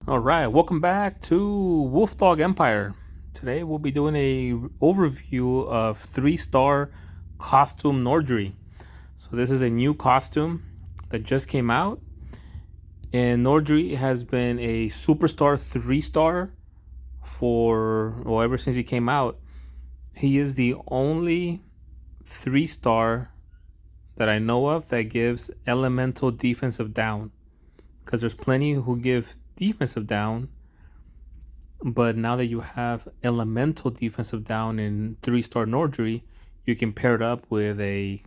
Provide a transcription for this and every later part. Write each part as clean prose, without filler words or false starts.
All right, welcome back to Wolf Dog Empire. Today we'll be doing a overview of 3-star costume Nordri. So this is a new costume that just came out, and Nordri has been a superstar 3-star ever since he came out. He is the only 3-star that I know of that gives elemental defensive down, because there's plenty who give defensive down. But now that you have elemental defensive down in 3-star Nordri, you can pair it up with a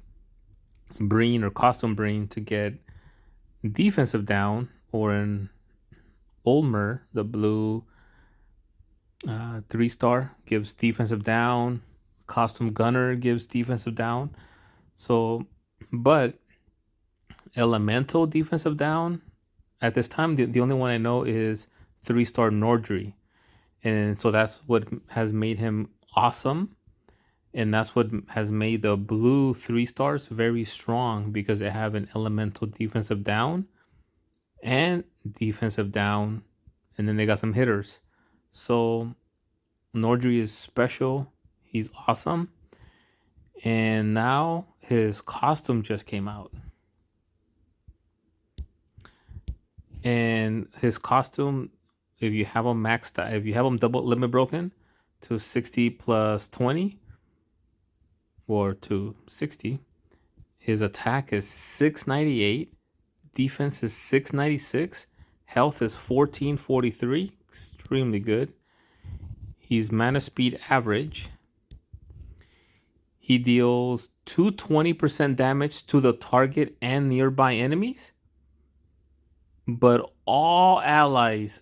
Breen or Costume Breen to get defensive down, or in Ulmer, the blue 3-star gives defensive down. Costume Gunner gives defensive down. So, but elemental defensive down at this time, the only one I know is 3-star Nordri. And so that's what has made him awesome. And that's what has made the blue 3-stars very strong, because they have an elemental defensive down and defensive down. And then they got some hitters. So Nordri is special. He's awesome. And now his costume just came out. And his costume, if you have him maxed out, if you have him double limit broken to 60 plus 20 or to 60, his attack is 698, defense is 696, health is 1443, extremely good. He's mana speed average. He deals 220% damage to the target and nearby enemies, but all enemies,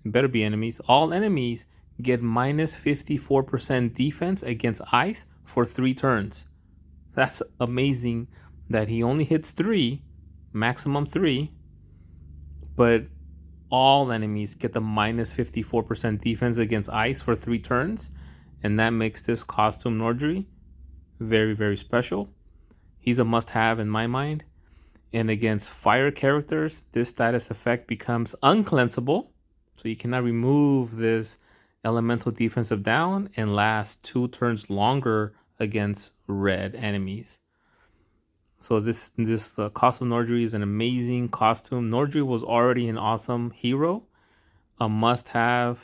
better be enemies, all enemies get minus 54% defense against ice for 3 turns. That's amazing that he only hits 3, maximum 3, but all enemies get the minus 54% defense against ice for 3 turns. And that makes this costume Nordri very, very special. He's a must have in my mind. And against fire characters, this status effect becomes uncleansable. So you cannot remove this elemental defensive down and last 2 turns longer against red enemies. So this costume Nordri is an amazing costume. Nordri was already an awesome hero, a must have.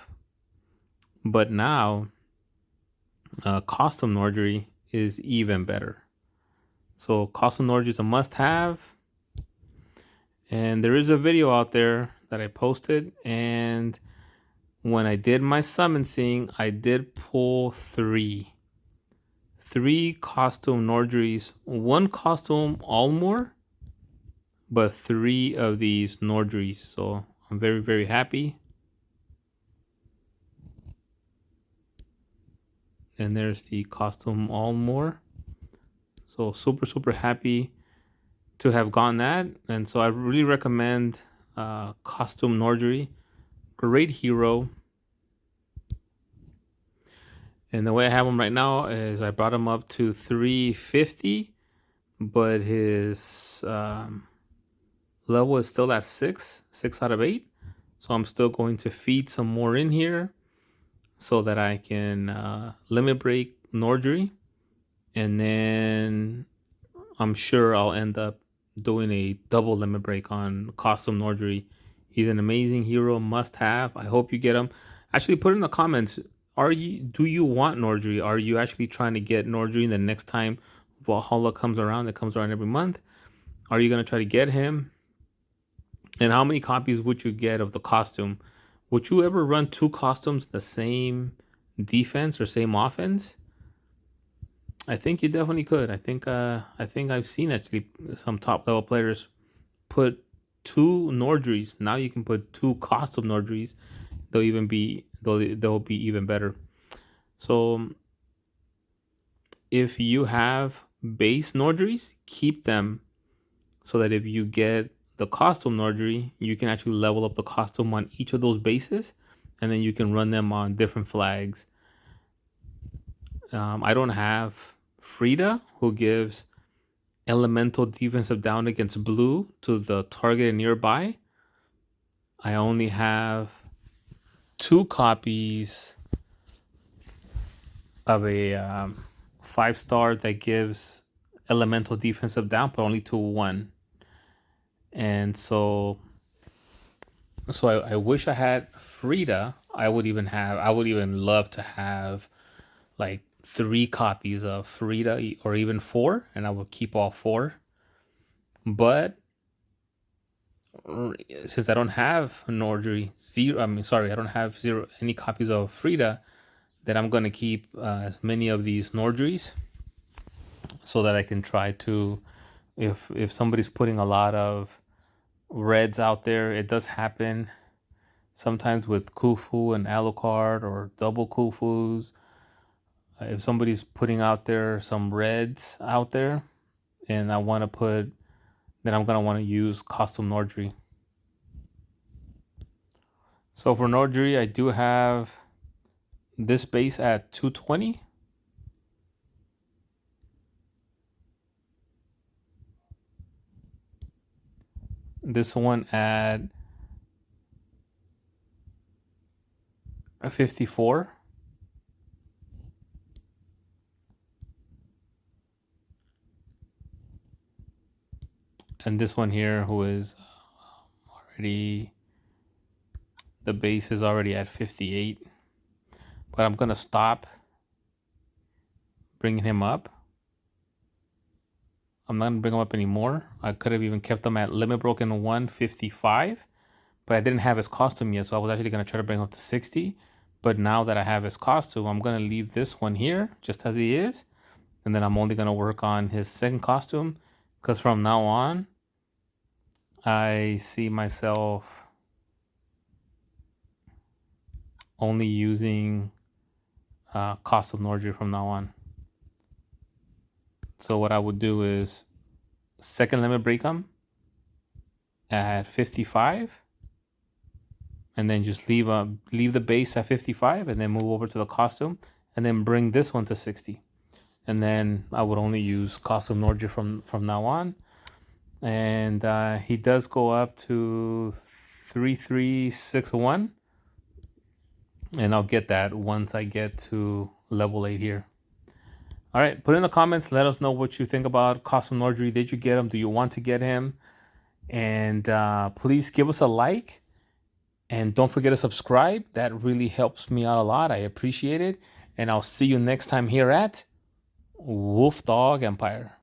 But now costume Nordri is even better. So costume Nordri is a must have. And there is a video out there that I posted, and when I did my summoning, I did pull 3 costume Nordris, 1 costume Almor, but 3 of these Nordris. So I'm very, very happy. And there's the costume Almor. So super, super happy to have gotten that. And so I really recommend costume Nordri. Great hero. And the way I have him right now is I brought him up to 350, but his level is still at 6 out of 8. So I'm still going to feed some more in here so that I can limit break Nordri. And then I'm sure I'll end up doing a double limit break on costume Nordri. He's an amazing hero, must have. I hope you get him. Actually, put in the comments, do you want Nordri? Are you actually trying to get Nordri the next time Valhalla comes around? It comes around every month. Are you going to try to get him? And how many copies would you get of the costume? Would you ever run 2 costumes the same defense or same offense? I think you definitely could. I think I've seen actually some top level players put 2 Nordris. Now you can put 2 costume Nordris. They'll be even better. So if you have base Nordris, keep them, so that if you get the costume Nordri, you can actually level up the costume on each of those bases, and then you can run them on different flags. I don't have Frida, who gives elemental defensive down against blue to the target nearby. I only have 2 copies of a 5-star that gives elemental defensive down, but only to 1. And so I wish I had Frida. I would even love to have like 3 copies of Frida, or even 4, and I would keep all 4. But since I don't have Nordri, I don't have any copies of Frida, then I'm gonna keep as many of these Nordris, so that I can try to, if somebody's putting a lot of reds out there, it does happen sometimes with Kufu and Alucard or double Kufus. If somebody's putting out there some reds out there, and I want to put, then I'm gonna want to use Costume Nordri. So for Nordri, I do have this base at 220. This one at 54. And this one here, who is already, the base is already at 58. But I'm gonna stop bringing him up. I'm not gonna bring him up anymore. I could have even kept him at limit broken 155, but I didn't have his costume yet, so I was actually gonna try to bring him up to 60. But now that I have his costume, I'm gonna leave this one here just as he is, and then I'm only gonna work on his second costume, because from now on, I see myself only using costume Nordri from now on. So what I would do is second limit break him at 55, and then just leave the base at 55, and then move over to the costume, and then bring this one to 60. And then I would only use costume Nordri from now on. And he does go up to 3361, and I'll get that once I get to level 8 here. All right, put in the comments, let us know what you think about Costume Nordri. Did you get him? Do you want to get him? And please give us a like, and don't forget to subscribe. That really helps me out a lot. I appreciate it. And I'll see you next time here at Wolf Dog Empire.